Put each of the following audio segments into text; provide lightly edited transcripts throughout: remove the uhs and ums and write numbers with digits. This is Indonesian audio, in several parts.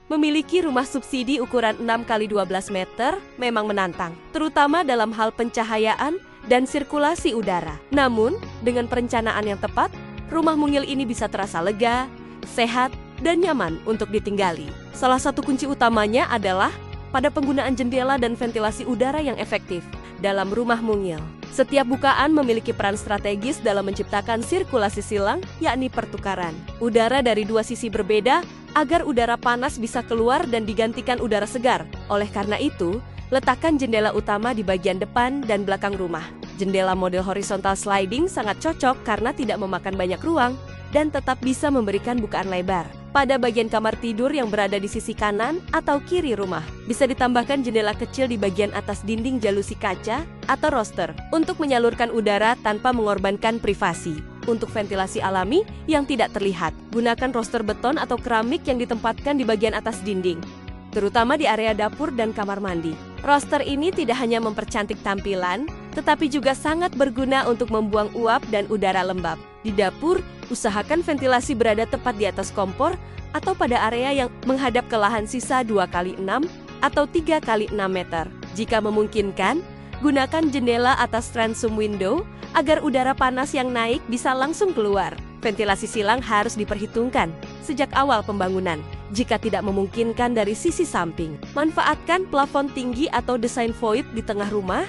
Memiliki rumah subsidi ukuran 6x12 meter memang menantang, terutama dalam hal pencahayaan dan sirkulasi udara. Namun, dengan perencanaan yang tepat, rumah mungil ini bisa terasa lega, sehat, dan nyaman untuk ditinggali. Salah satu kunci utamanya adalah pada penggunaan jendela dan ventilasi udara yang efektif dalam rumah mungil. Setiap bukaan memiliki peran strategis dalam menciptakan sirkulasi silang, yakni pertukaran udara dari dua sisi berbeda agar udara panas bisa keluar dan digantikan udara segar. Oleh karena itu, letakkan jendela utama di bagian depan dan belakang rumah. Jendela model horizontal sliding sangat cocok karena tidak memakan banyak ruang dan tetap bisa memberikan bukaan lebar. Pada bagian kamar tidur yang berada di sisi kanan atau kiri rumah, bisa ditambahkan jendela kecil di bagian atas dinding jalusi kaca atau roster untuk menyalurkan udara tanpa mengorbankan privasi. Untuk ventilasi alami yang tidak terlihat, gunakan roster beton atau keramik yang ditempatkan di bagian atas dinding, terutama di area dapur dan kamar mandi. Roster ini tidak hanya mempercantik tampilan, tetapi juga sangat berguna untuk membuang uap dan udara lembab. Di dapur, usahakan ventilasi berada tepat di atas kompor atau pada area yang menghadap ke lahan sisa 2x6 atau 3x6 meter. Jika memungkinkan, gunakan jendela atas transom window agar udara panas yang naik bisa langsung keluar. Ventilasi silang harus diperhitungkan sejak awal pembangunan. Jika tidak memungkinkan dari sisi samping, manfaatkan plafon tinggi atau desain void di tengah rumah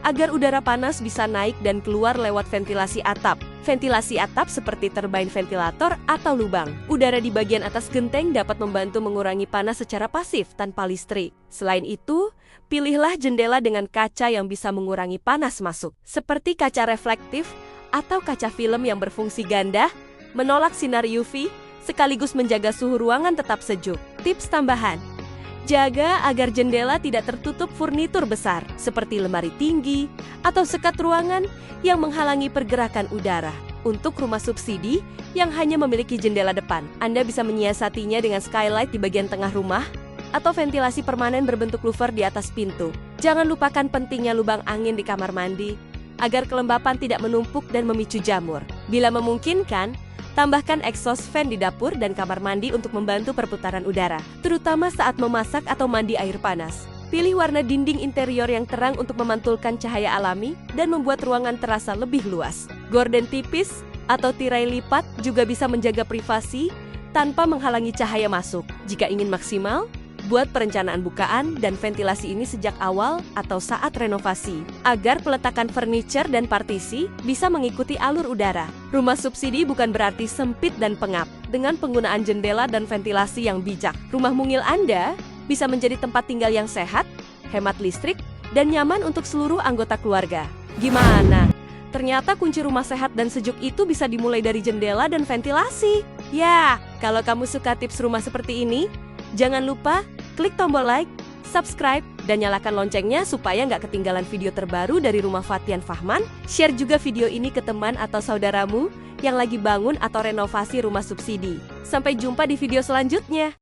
agar udara panas bisa naik dan keluar lewat ventilasi atap. Ventilasi atap seperti terbain ventilator atau lubang udara di bagian atas genteng dapat membantu mengurangi panas secara pasif tanpa listrik. Selain itu, pilihlah jendela dengan kaca yang bisa mengurangi panas masuk, seperti kaca reflektif atau kaca film yang berfungsi ganda, menolak sinar UV, sekaligus menjaga suhu ruangan tetap sejuk. Tips tambahan: jaga agar jendela tidak tertutup furnitur besar seperti lemari tinggi atau sekat ruangan yang menghalangi pergerakan udara. Untuk rumah subsidi yang hanya memiliki jendela depan, Anda bisa menyiasatinya dengan skylight di bagian tengah rumah atau ventilasi permanen berbentuk louver di atas pintu. Jangan lupakan pentingnya lubang angin di kamar mandi agar kelembapan tidak menumpuk dan memicu jamur. Bila memungkinkan, tambahkan exhaust fan di dapur dan kamar mandi untuk membantu perputaran udara, terutama saat memasak atau mandi air panas. Pilih warna dinding interior yang terang untuk memantulkan cahaya alami dan membuat ruangan terasa lebih luas. Gorden tipis atau tirai lipat juga bisa menjaga privasi tanpa menghalangi cahaya masuk. Jika ingin maksimal, buat perencanaan bukaan dan ventilasi ini sejak awal atau saat renovasi, agar peletakan furniture dan partisi bisa mengikuti alur udara. Rumah subsidi bukan berarti sempit dan pengap. Dengan penggunaan jendela dan ventilasi yang bijak, rumah mungil Anda bisa menjadi tempat tinggal yang sehat, hemat listrik, dan nyaman untuk seluruh anggota keluarga. Gimana? Ternyata kunci rumah sehat dan sejuk itu bisa dimulai dari jendela dan ventilasi. Ya, kalau kamu suka tips rumah seperti ini, jangan lupa klik tombol like, subscribe, dan nyalakan loncengnya supaya nggak ketinggalan video terbaru dari Rumah Fatian Fahman. Share juga video ini ke teman atau saudaramu yang lagi bangun atau renovasi rumah subsidi. Sampai jumpa di video selanjutnya.